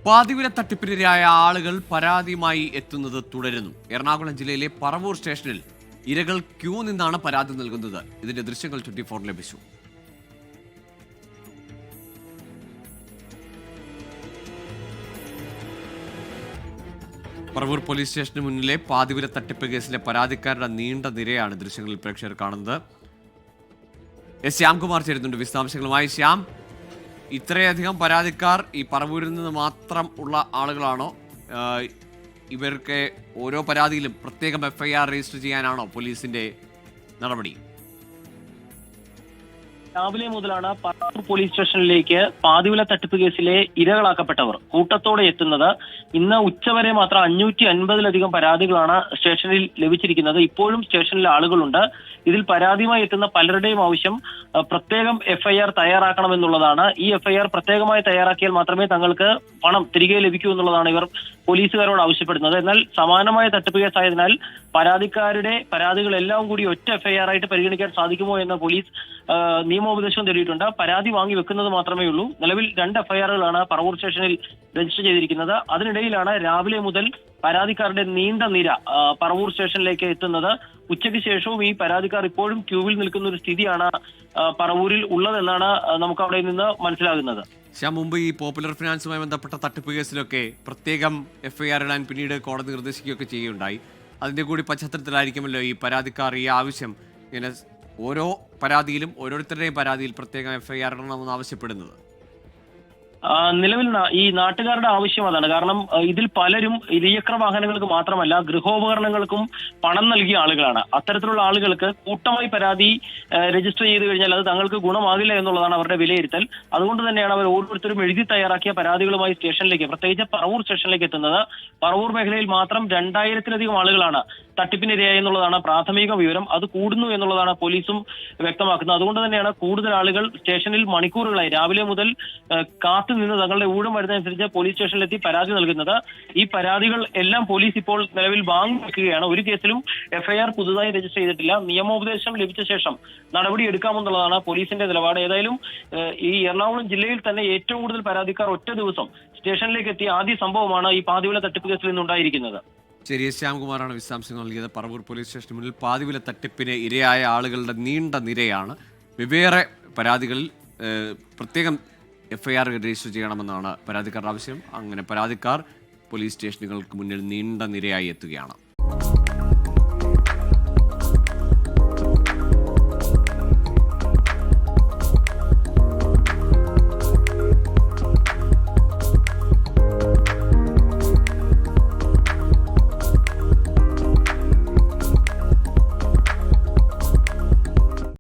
പാതിവില തട്ടിപ്പിനിരയായ ആളുകൾ പരാതിയുമായി എത്തുന്നത് തുടരുന്നു. എറണാകുളം ജില്ലയിലെ പറവൂർ സ്റ്റേഷനിൽ ഇരകൾ ക്യൂ നിന്നാണ് പരാതി നൽകുന്നത്. ഇതിന്റെ ദൃശ്യങ്ങൾ 24 ലഭിച്ചു. പറവൂർ പോലീസ് സ്റ്റേഷന് മുന്നിലെ പാതിവില തട്ടിപ്പ് കേസിലെ പരാതിക്കാരുടെ നീണ്ട നിരയാണ് ദൃശ്യങ്ങളിൽ പ്രേക്ഷകർ കാണുന്നത്. ശ്യാംകുമാർ ചേരുന്നുണ്ട് വിശദാംശങ്ങളുമായി. ശ്യാം, ഇത്രയധികം പരാതിക്കാർ ഈ പറവൂരിൽ നിന്ന് മാത്രം ഉള്ള ആളുകളാണോ? ഇവർക്ക് ഓരോ പരാതിയിലും പ്രത്യേകം FIR രജിസ്റ്റർ ചെയ്യാനാണോ പോലീസിന്റെ നടപടി? രാവിലെ മുതലാണ് പറവൂർ പോലീസ് സ്റ്റേഷനിലേക്ക് പാതിവില തട്ടിപ്പ് കേസിലെ ഇരകളാക്കപ്പെട്ടവർ കൂട്ടത്തോടെ എത്തുന്നത്. ഇന്ന് ഉച്ചവരെ മാത്രം 550-ലധികം പരാതികളാണ് സ്റ്റേഷനിൽ ലഭിച്ചിരിക്കുന്നത്. ഇപ്പോഴും സ്റ്റേഷനിൽ ആളുകളുണ്ട്. ഇതിൽ പരാതിയുമായി എത്തുന്ന പലരുടെയും ആവശ്യം പ്രത്യേകം FIR തയ്യാറാക്കണമെന്നുള്ളതാണ്. ഈ FIR പ്രത്യേകമായി തയ്യാറാക്കിയാൽ മാത്രമേ തങ്ങൾക്ക് പണം തിരികെ ലഭിക്കൂ എന്നുള്ളതാണ് ഇവർ പോലീസുകാരോട് ആവശ്യപ്പെടുന്നത്. എന്നാൽ സമാനമായ തട്ടിപ്പ് കേസായതിനാൽ പരാതിക്കാരുടെ പരാതികളെല്ലാം കൂടി ഒറ്റ FIR ആയിട്ട് പരിഗണിക്കാൻ സാധിക്കുമോ എന്ന് പോലീസ് നിയമോപദേശം തേടിയിട്ടുണ്ട്. പരാതി വാങ്ങി വെക്കുന്നത് മാത്രമേ ഉള്ളൂ. നിലവിൽ 2 FIRകളാണ് പറവൂർ സ്റ്റേഷനിൽ രജിസ്റ്റർ ചെയ്തിരിക്കുന്നത്. അതിനിടയിലാണ് രാവിലെ മുതൽ പരാതിക്കാരുടെ നീണ്ട നിര പറവൂർ സ്റ്റേഷനിലേക്ക് എത്തുന്നത്. ഉച്ചയ്ക്ക് ശേഷവും ഈ പരാതിക്കാർ ഇപ്പോഴും ക്യൂവിൽ നിൽക്കുന്ന ഒരു സ്ഥിതിയാണ് പറവൂരിൽ ഉള്ളതെന്നാണ് നമുക്ക് അവിടെ നിന്ന് മനസ്സിലാകുന്നത്. മുമ്പ് ഈ പോപ്പുലർ ഫിനാൻസുമായി ബന്ധപ്പെട്ട തട്ടിപ്പ് കേസിലൊക്കെ പ്രത്യേകം FIR ഇടാൻ പിന്നീട് കോടതി നിർദ്ദേശിക്കുകയൊക്കെ ചെയ്യുകയുണ്ടായി. അതിന്റെ കൂടി പശ്ചാത്തലത്തിലായിരിക്കുമല്ലോ ഈ പരാതിക്കാർ ഈ ആവശ്യം ഇങ്ങനെ ഓരോ പരാതിയിലും ഓരോരുത്തരുടെയും പരാതിയിൽ പ്രത്യേകം FIR ഇടണമെന്ന് ആവശ്യപ്പെടുന്നത്. നിലവിൽ ഈ നാട്ടുകാരുടെ ആവശ്യം അതാണ്. കാരണം ഇതിൽ പലരും ഇരുചക്ര വാഹനങ്ങൾക്ക് മാത്രമല്ല ഗൃഹോപകരണങ്ങൾക്കും പണം നൽകിയ ആളുകളാണ്. അത്തരത്തിലുള്ള ആളുകൾക്ക് കൂട്ടമായി പരാതി രജിസ്റ്റർ ചെയ്ത് കഴിഞ്ഞാൽ അത് തങ്ങൾക്ക് ഗുണമാകില്ല എന്നുള്ളതാണ് അവരുടെ വിലയിരുത്തൽ. അതുകൊണ്ട് തന്നെയാണ് അവർ ഓരോരുത്തരും എഴുതി തയ്യാറാക്കിയ പരാതികളുമായി സ്റ്റേഷനിലേക്ക്, പ്രത്യേകിച്ച് പറവൂർ സ്റ്റേഷനിലേക്ക് എത്തുന്നത്. പറവൂർ മേഖലയിൽ മാത്രം 2000-ലധികം ആളുകളാണ് തട്ടിപ്പിനിരയായി എന്നുള്ളതാണ് പ്രാഥമിക വിവരം. അത് കൂടുന്നു എന്നുള്ളതാണ് പോലീസും വ്യക്തമാക്കുന്നത്. അതുകൊണ്ട് തന്നെയാണ് കൂടുതൽ ആളുകൾ സ്റ്റേഷനിൽ മണിക്കൂറുകളായി രാവിലെ മുതൽ നിന്ന് തങ്ങളുടെ ഊഴം വരുന്നതനുസരിച്ച് പോലീസ് സ്റ്റേഷനിലെത്തി പരാതി നൽകുന്നത്. ഈ പരാതികൾ എല്ലാം പോലീസ് ഇപ്പോൾ നിലവിൽ വാങ്ങി വെക്കുകയാണ്. ഒരു കേസിലും FIR പുതുതായി രജിസ്റ്റർ ചെയ്തിട്ടില്ല. നിയമോപദേശം ലഭിച്ച ശേഷം നടപടി എടുക്കാമെന്നുള്ളതാണ് പോലീസിന്റെ നിലപാട്. ഏതായാലും ഈ എറണാകുളം ജില്ലയിൽ തന്നെ ഏറ്റവും കൂടുതൽ പരാതിക്കാർ ഒറ്റ ദിവസം സ്റ്റേഷനിലേക്ക് എത്തിയ ആദ്യ സംഭവമാണ് ഈ പാതിവില തട്ടിപ്പ് കേസിൽ നിന്നുണ്ടായിരിക്കുന്നത്. ശരി, ശ്യാംകുമാറാണ് വിശദാംശങ്ങൾ നൽകിയത്. പറവൂർ പോലീസ് സ്റ്റേഷന് മുന്നിൽ പാതിവില തട്ടിപ്പിന് ഇരയായ ആളുകളുടെ നീണ്ട നിരയാണ്. വെവ്വേറെ പരാതികളിൽ പ്രത്യേകം FIR രജിസ്റ്റർ ചെയ്യണമെന്നാണ് പരാതിക്കാരുടെ ആവശ്യം. അങ്ങനെ പരാതിക്കാർ പോലീസ് സ്റ്റേഷനുകൾക്ക് മുന്നിൽ നീണ്ട നിരയായി എത്തുകയാണ്.